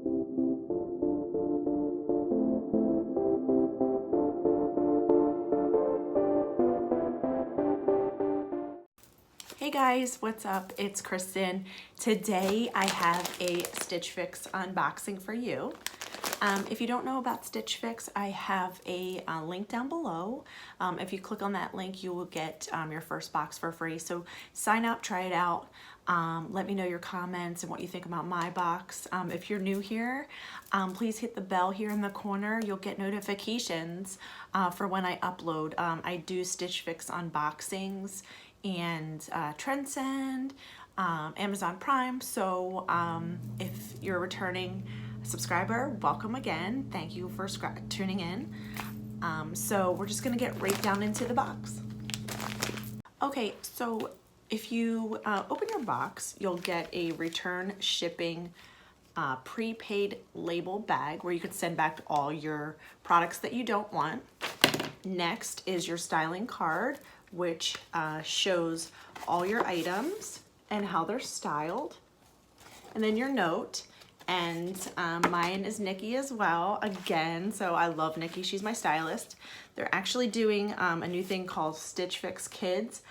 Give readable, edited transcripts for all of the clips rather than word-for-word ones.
Hey guys, what's up? It's Kristen. Today I have a Stitch Fix unboxing for you. If you don't know about Stitch Fix, I have a link down below. If you click on that link, you will get your first box for free. So sign up, try it out. Let me know your comments and what you think about my box. If you're new here, please hit the bell here in the corner. You'll get notifications for when I upload. I do Stitch Fix unboxings and Transcend, Amazon Prime. So if you're a returning subscriber, welcome again. Thank you for tuning in. So we're just gonna get right down into the box. Okay, so if you open your box, you'll get a return shipping prepaid label bag where you could send back all your products that you don't want. Next is your styling card, which shows all your items and how they're styled. And then your note, and mine is Nikki as well, again, so I love Nikki, she's my stylist. They're actually doing a new thing called Stitch Fix Kids.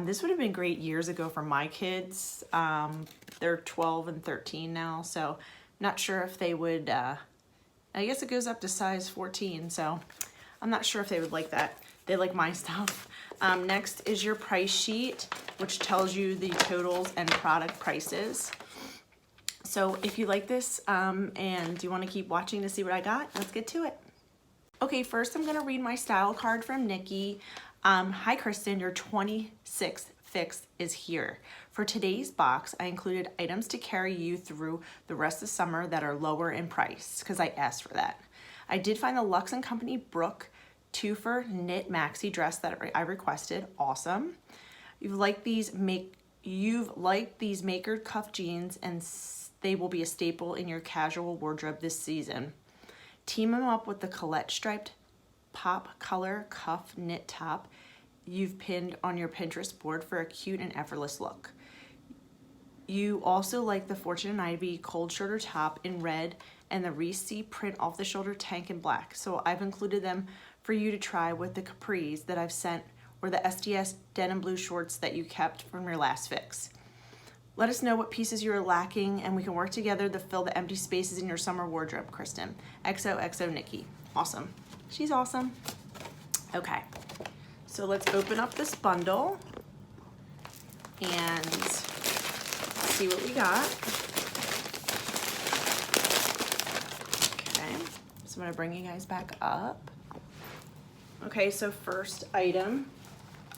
This would have been great years ago for my kids. They're 12 and 13 now, so not sure if they would, I guess it goes up to size 14, so I'm not sure if they would like that. They like my stuff. Next is your price sheet, which tells you the totals and product prices. So if you like this and you want to keep watching to see what I got, let's get to it. Okay, first I'm going to read my style card from Nikki. Hi Kristen, your 26th fix is here. For today's box, I included items to carry you through the rest of summer that are lower in price, because I asked for that. I did find the Lux & Company Brooke 2-for knit maxi dress that I requested. Awesome. You've liked these makered cuff jeans, and they will be a staple in your casual wardrobe this season. Team them up with the Colette striped pop color cuff knit top you've pinned on your Pinterest board for a cute and effortless look. You also like the Fortune & Ivy cold shoulder top in red and the Reese print off the shoulder tank in black. So I've included them for you to try with the capris that I've sent, or the SDS denim blue shorts that you kept from your last fix. Let us know what pieces you are lacking and we can work together to fill the empty spaces in your summer wardrobe, Kristen. XOXO Nikki. Awesome. She's awesome. Okay, so let's open up this bundle and see what we got. Okay, so I'm gonna bring you guys back up. Okay, so first item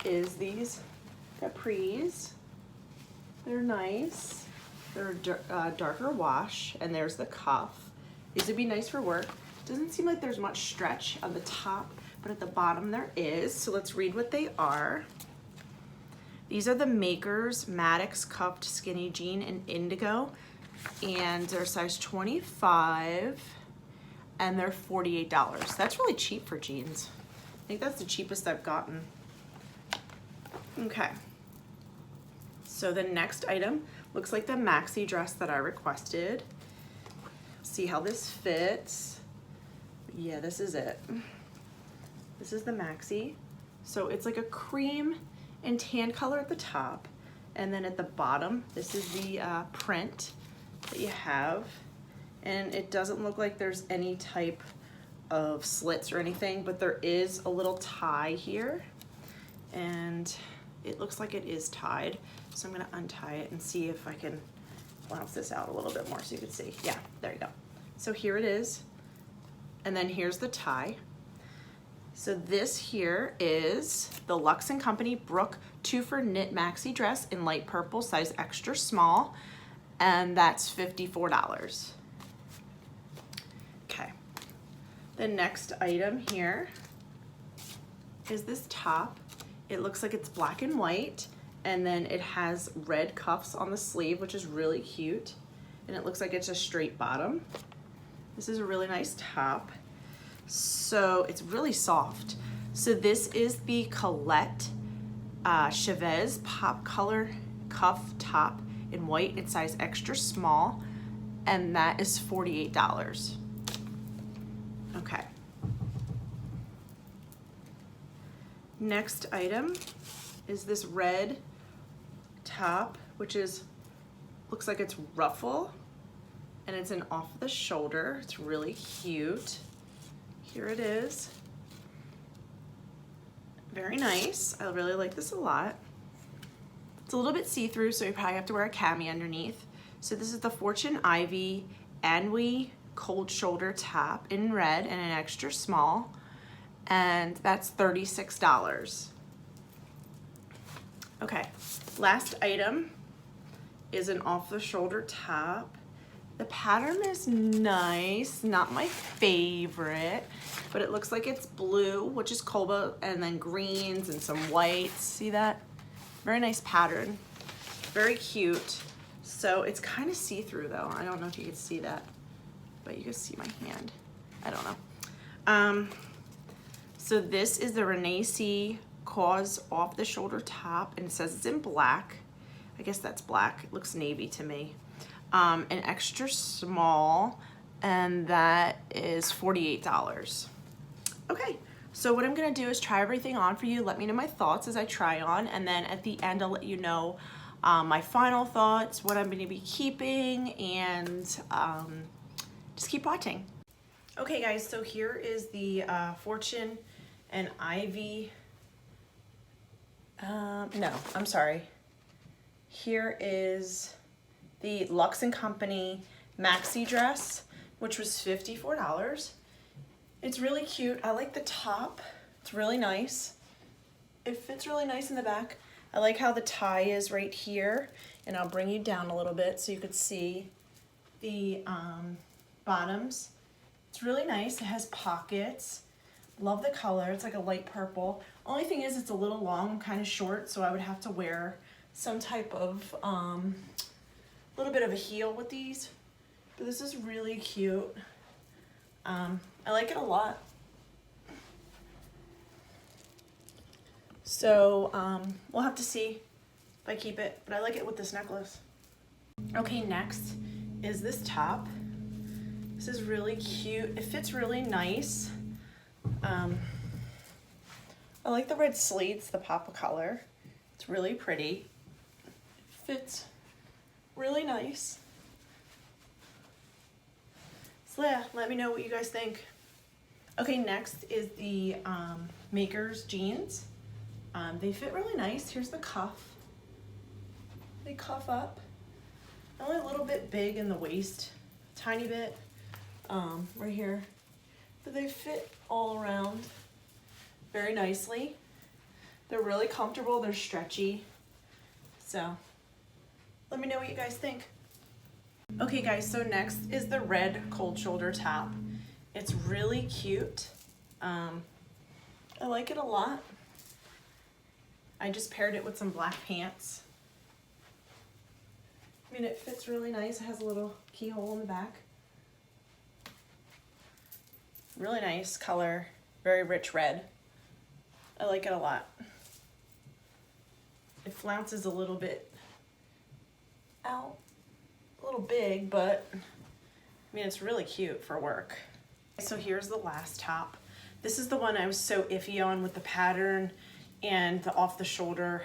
is these capris. They're nice. They're darker wash, and there's the cuff. These would be nice for work. Doesn't seem like there's much stretch on the top, but at the bottom there is. So let's read what they are. These are the Makers Maddox Cuffed Skinny Jean in Indigo, and they're size 25, and they're $48. That's really cheap for jeans. I think that's the cheapest I've gotten. Okay. So the next item looks like the maxi dress that I requested. See how this fits. Yeah, this is it. This is the maxi. So it's like a cream and tan color at the top. And then at the bottom, this is the print that you have. And it doesn't look like there's any type of slits or anything, but there is a little tie here. And it looks like it is tied. So I'm gonna untie it and see if I can flounce this out a little bit more so you can see. Yeah, there you go. So here it is. And then here's the tie. So this here is the Lux & Company Brooke 2-for knit maxi dress in light purple, size extra small, and that's $54. Okay. The next item here is this top. It looks like it's black and white, and then it has red cuffs on the sleeve, which is really cute. And it looks like it's a straight bottom. This is a really nice top. So it's really soft. So this is the Colette Chavez pop color cuff top in white. It's size extra small. and that is $48. Okay. Next item is this red top, which looks like it's ruffle, and it's an off the shoulder. It's really cute. Here it is. Very nice. I really like this a lot. It's a little bit see-through, so you probably have to wear a cami underneath. So this is the Fortune Ivy Anwi cold shoulder top in red and an extra small, and that's $36. Okay, last item is an off-the-shoulder top. The pattern is nice, not my favorite, but it looks like it's blue, which is cobalt, and then greens and some whites. See that? Very nice pattern, very cute. So it's kind of see-through though. I don't know if you can see that, but you can see my hand. I don't know. So this is the Renee C. Cause off the shoulder top, and it says it's in black. I guess that's black. It looks navy to me. An extra small, and that is $48. Okay, so what I'm gonna do is try everything on for you. Let me know my thoughts as I try on, and then at the end I'll let you know my final thoughts, what I'm gonna be keeping, and just keep watching. Okay guys, so here is the Fortune and Ivy, no, I'm sorry. Here is the Lux & Company maxi dress, which was $54. It's really cute. I like the top. It's really nice. It fits really nice in the back. I like how the tie is right here, and I'll bring you down a little bit so you could see the bottoms. It's really nice. It has pockets. Love the color. It's like a light purple. Only thing is it's a little long. I'm kind of short, so I would have to wear some type of little bit of a heel with these. But this is really cute. I like it a lot. So we'll have to see if I keep it, but I like it with this necklace. Okay, next is this top. This is really cute. It fits really nice. I like the red sleeves, the pop of color. It's really pretty. Fits really nice. So yeah, let me know what you guys think. Okay, next is the Makers jeans. They fit really nice. Here's the cuff. They cuff up. Only a little bit big in the waist, tiny bit right here. But they fit all around very nicely. They're really comfortable, they're stretchy. So let me know what you guys think. Okay guys, so next is the red cold shoulder top. It's really cute. I like it a lot. I just paired it with some black pants. I mean, it fits really nice. It has a little keyhole in the back. Really nice color, very rich red. I like it a lot. It flounces a little bit out, a little big, but I mean, it's really cute for work. So here's the last top. This is the one I was so iffy on with the pattern and the off the shoulder.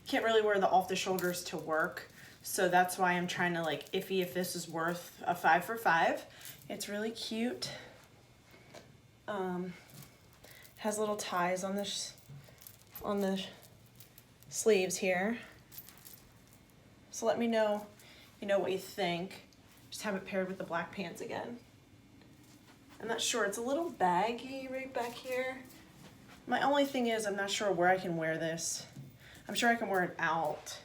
Can't really wear the off the shoulders to work, so that's why I'm trying to like iffy if this is worth a 5 for 5. It's really cute. Has little ties on the sleeves here. So let me know, what you think. Just have it paired with the black pants again. I'm not sure, it's a little baggy right back here. My only thing is I'm not sure where I can wear this. I'm sure I can wear it out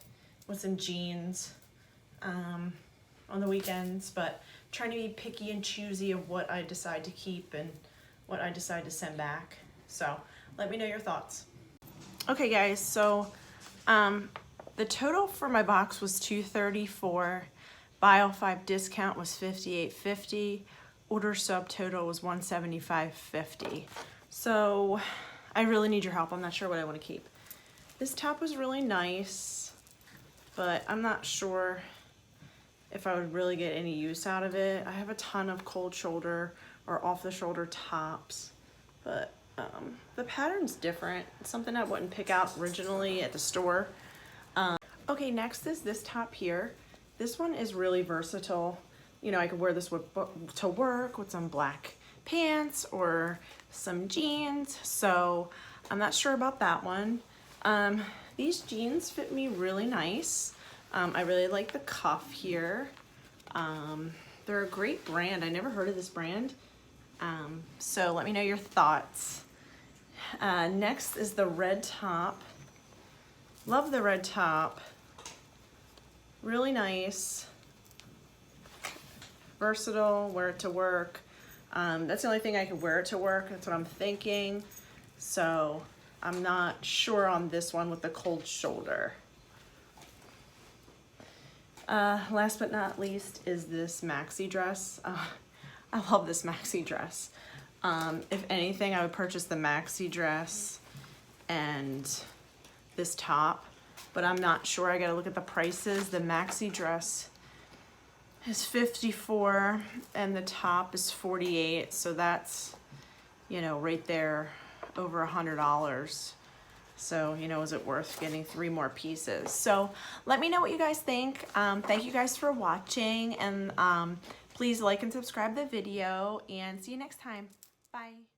with some jeans on the weekends, but I'm trying to be picky and choosy of what I decide to keep and what I decide to send back. So let me know your thoughts. Okay guys, so the total for my box was $234. Buy all 5 discount was $58.50. Order subtotal was $175.50. So I really need your help. I'm not sure what I want to keep. This top was really nice, but I'm not sure if I would really get any use out of it. I have a ton of cold shoulder or off the shoulder tops, but the pattern's different. It's something I wouldn't pick out originally at the store. Okay, next is this top here. This one is really versatile. You know, I could wear this to work with some black pants or some jeans, so I'm not sure about that one. These jeans fit me really nice. I really like the cuff here. They're a great brand. I never heard of this brand. So let me know your thoughts. Next is the red top. Love the red top. Really nice. Versatile, wear it to work. That's the only thing I could wear it to work. That's what I'm thinking. So I'm not sure on this one with the cold shoulder. Last but not least is this maxi dress. I love this maxi dress. If anything, I would purchase the maxi dress and this top, but I'm not sure. I gotta look at the prices. The maxi dress is $54 and the top is $48, so that's, you know, right there over $100. So, you know, is it worth getting 3 more pieces? So let me know what you guys think. Thank you guys for watching, and please like and subscribe the video, and see you next time. Bye.